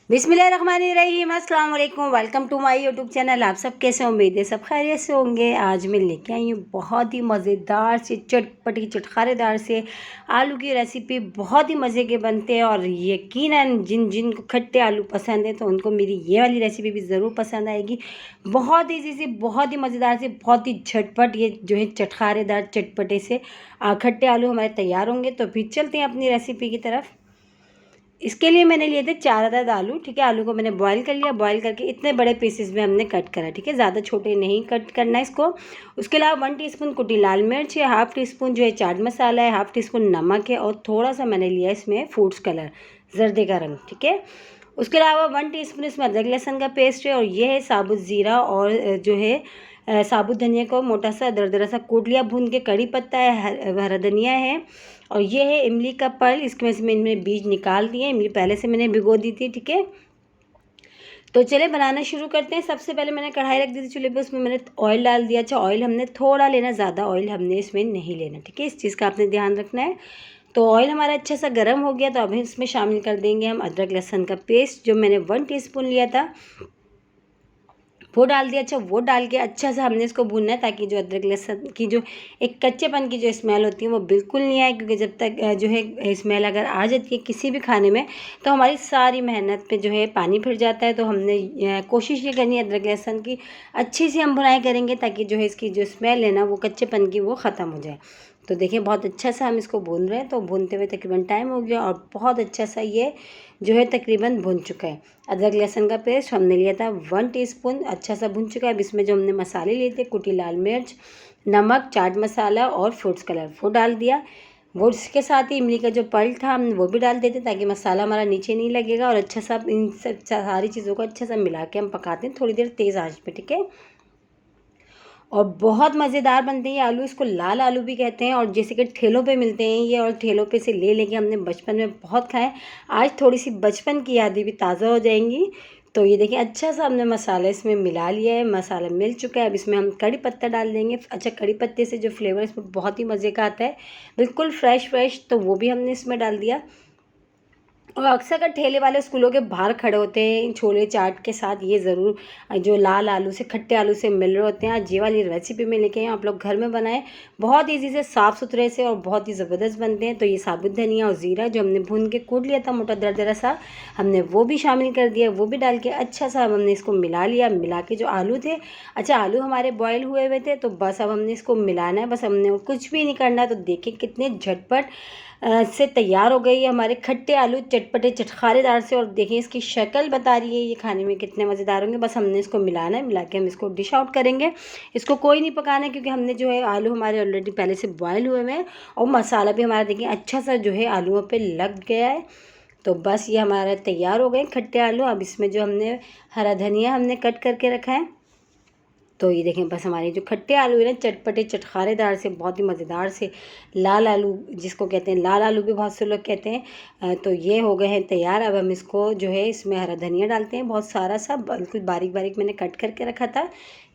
बिस्मिल्लाहिर्रहमानिर्रहीम, अस्सलाम वालेकुम। Welcome to my YouTube channel. आप सब कैसे हैं? उम्मीद है सब खैरियत से होंगे। आज मैं लेके आई हूँ बहुत ही मज़ेदार से चटपटी चटखारेदार से आलू की रेसिपी। बहुत ही मज़े के बनते हैं और यकीनन जिन जिन को खट्टे आलू पसंद है तो उनको मेरी ये वाली रेसिपी भी ज़रूर पसंद आएगी। बहुत ईजी से, बहुत ही मज़ेदार से, बहुत ही झटपट ये जो है चटखारेदार चटपटे से खट्टे आलू हमारे तैयार होंगे। तो फिर चलते हैं अपनी रेसिपी की तरफ। इसके लिए मैंने लिए थे 4 अदद आलू। ठीक है, आलू को मैंने बॉईल कर लिया। बॉईल करके इतने बड़े पीसेस में हमने कट करा। ठीक है, ज़्यादा छोटे नहीं कट करना है इसको। उसके अलावा 1 टीस्पून कुटी लाल मिर्च है, हाफ़ टी स्पून जो है चाट मसाला है, हाफ़ टी स्पून नमक है और थोड़ा सा मैंने लिया इसमें फूड्स कलर, जर्दे का रंग। ठीक है, उसके अलावा 1 टीस्पून इसमें अदरक लहसुन का पेस्ट है और ये है साबुत ज़ीरा और जो है साबुत धनिया को मोटा सा दरदरा सा कूट लिया भून के। कड़ी पत्ता है, हरा धनिया है और ये है इमली का पल्प। इसमें से मैंने बीज निकाल दिए। इमली पहले से मैंने भिगो दी थी। ठीक है, तो चले बनाना शुरू करते हैं। सबसे पहले मैंने कढ़ाई रख दी थी चूल्हे पे, उसमें मैंने ऑयल डाल दिया। अच्छा, ऑयल हमने थोड़ा लेना, ज़्यादा ऑयल हमने इसमें नहीं लेना। ठीक है, इस चीज़ का आपने ध्यान रखना है। तो ऑयल हमारा अच्छा सा गर्म हो गया तो अभी इसमें शामिल कर देंगे हम अदरक लहसुन का पेस्ट, जो मैंने 1 टीस्पून लिया था वो डाल दिया। अच्छा, वो डाल के अच्छा सा हमने इसको भूनना है ताकि जो अदरक लहसुन की जो एक कच्चेपन की जो स्मेल होती है वो बिल्कुल नहीं आए, क्योंकि जब तक जो है स्मेल अगर आ जाती है किसी भी खाने में तो हमारी सारी मेहनत पे जो है पानी फिर जाता है। तो हमने कोशिश ये करनी है अदरक लहसुन की अच्छी सी हम भुनाई करेंगे ताकि जो है इसकी जो स्मेल है ना वो कच्चेपन की वो ख़त्म हो जाए। तो देखिए बहुत अच्छा सा हम इसको भून रहे हैं। तो भूनते हुए तकरीबन टाइम हो गया और बहुत अच्छा सा ये जो है तकरीबन भुन चुका है। अदरक लहसुन का पेस्ट हमने लिया था 1 टीस्पून, अच्छा सा भुन चुका है। अब इसमें जो हमने मसाले लिए थे, कुटी लाल मिर्च, नमक, चाट मसाला और फूड्स कलर, वो डाल दिया। वो इसके साथ ही इमली का जो पल्प था हम वो भी डाल देते ताकि मसाला हमारा नीचे नहीं लगेगा। और अच्छा सा इन सब सारी चीज़ों को अच्छा सा मिला के हम पकाते हैं थोड़ी देर तेज़ आंच पे। ठीक है, और बहुत मज़ेदार बनते हैं ये आलू। इसको लाल आलू भी कहते हैं और जैसे कि ठेलों पे मिलते हैं ये, और ठेलों पे से ले लेके हमने बचपन में बहुत खाए। आज थोड़ी सी बचपन की यादें भी ताज़ा हो जाएंगी। तो ये देखिए अच्छा सा हमने मसाला इसमें मिला लिया है। मसाला मिल चुका है। अब इसमें हम कड़ी पत्ता डाल देंगे। अच्छा, कड़ी पत्ते से जो फ्लेवर इसमें बहुत ही मज़े का आता है, बिल्कुल फ्रेश फ्रेश, तो वो भी हमने इसमें डाल दिया। और अक्सर अगर ठेले वाले स्कूलों के बाहर खड़े होते हैं इन छोले चाट के साथ, ये ज़रूर जो लाल आलू से खट्टे आलू से मिल रहे होते हैं। आज ये वाली रेसिपी में लेके आए, आप लोग घर में बनाएं। बहुत ईजी से, साफ़ सुथरे से और बहुत ही ज़बरदस्त बनते हैं। तो ये साबुत धनिया और ज़ीरा जो हमने भून के कूट लिया था मोटा दरदरा सा, हमने वो भी शामिल कर दिया। वो भी डाल के अच्छा सा हमने इसको मिला लिया। मिला के जो आलू थे, अच्छा आलू हमारे बॉयल हुए हुए थे, तो बस अब हमने इसको मिलाना है। बस हमने कुछ भी नहीं करना। तो देखिए कितने झटपट से तैयार हो गई हमारे खट्टे आलू चटपटे चटखारेदार से। और देखिए इसकी शक्ल बता रही है ये खाने में कितने मज़ेदार होंगे। बस हमने इसको मिलाना है। मिला के हम इसको डिश आउट करेंगे। इसको कोई नहीं पकाना है क्योंकि हमने जो है आलू हमारे ऑलरेडी पहले से बॉयल हुए हैं और मसाला भी हमारा देखिए अच्छा सा जो है आलूओं पे लग गया है। तो बस ये हमारा तैयार हो गए खट्टे आलू। अब इसमें जो हमने हरा धनिया हमने कट करके रखा है, तो ये देखें बस हमारे जो खट्टे आलू है ना चटपटे चटखारेदार से, बहुत ही मज़ेदार से लाल आलू जिसको कहते हैं, लाल आलू भी बहुत से लोग कहते हैं, तो ये हो गए हैं तैयार। अब हम इसको जो है इसमें हरा धनिया डालते हैं, बहुत सारा सा, बिल्कुल बारीक बारीक मैंने कट करके रखा था,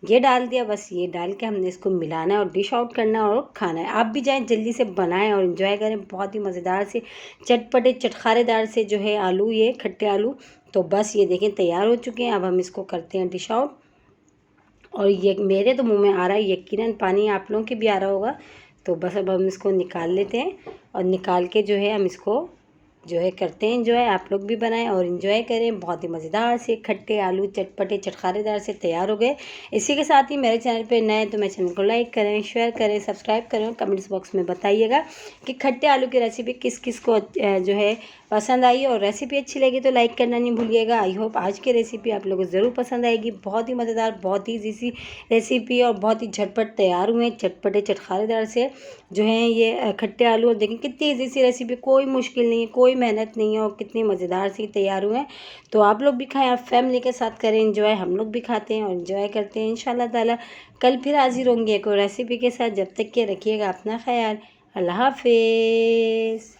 ये डाल दिया। बस ये डाल के हमने इसको मिलाना है और डिश आउट करना है और खाना है। आप भी जाएँ जल्दी से बनाएं और इन्जॉय करें। बहुत ही मज़ेदार से चटपटे चटखारेदार से जो है आलू, ये खट्टे आलू। तो बस ये देखें तैयार हो चुके हैं। अब हम इसको करते हैं डिश आउट। और ये मेरे तो मुंह में आ रहा है, यकीनन पानी आप लोगों के भी आ रहा होगा। तो बस अब हम इसको निकाल लेते हैं और निकाल के जो है हम इसको जो है करते हैं एंजॉय। आप लोग भी बनाएं और इन्जॉय करें। बहुत ही मज़ेदार से खट्टे आलू चटपटे चटखारेदार से तैयार हो गए। इसी के साथ ही मेरे चैनल पे नए तो मेरे चैनल को लाइक करें, शेयर करें, सब्सक्राइब करें और कमेंट्स बॉक्स में बताइएगा कि खट्टे आलू की रेसिपी किस किस को जो है पसंद आई। और रेसिपी अच्छी लगी तो लाइक करना नहीं भूलिएगा। आई होप आज की रेसिपी आप लोगों को ज़रूर पसंद आएगी। बहुत ही मज़ेदार, बहुत ही ईजी सी रेसिपी और बहुत ही झटपट तैयार हुए चटपटे चटखारेदार से जो है ये खट्टे आलू। और देखें कितनी ईजी सी रेसिपी, कोई मुश्किल नहीं है, कोई मेहनत नहीं है और कितनी मज़ेदार सी तैयार हुए हैं। तो आप लोग भी खाएं और फैमिली के साथ करें एंजॉय। हम लोग भी खाते हैं और एंजॉय करते हैं। इंशाल्लाह ताला कल फिर हाजिर होंगे एक और रेसिपी के साथ। जब तक के रखिएगा अपना ख्याल। अल्लाह हाफिज़।